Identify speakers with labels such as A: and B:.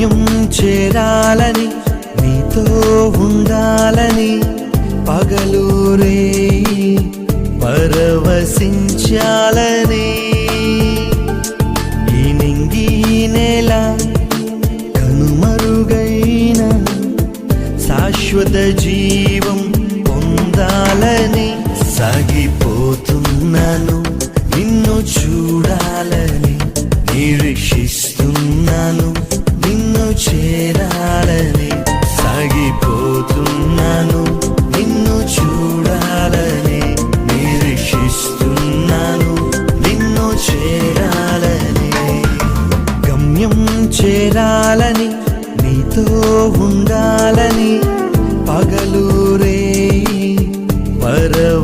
A: గమ్యం చేరాలని నీతో ఉండాలని పగలూరే పరవశించాలని ఈ నింగి నేల కనుమరుగైన శాశ్వత జీవం పొందాలని సాగిపోతున్నాను నిన్ను చూడాలని నిరీక్షిస్తున్నాను నిన్ను చేరాలని సాగిపోతున్నాను నిన్ను చూడాలని నిరీక్షిస్తున్నాను నిన్ను చేరాలని గమ్యం చేరాలని నీతో ఉండాలని పగలూరే పరవశించాలని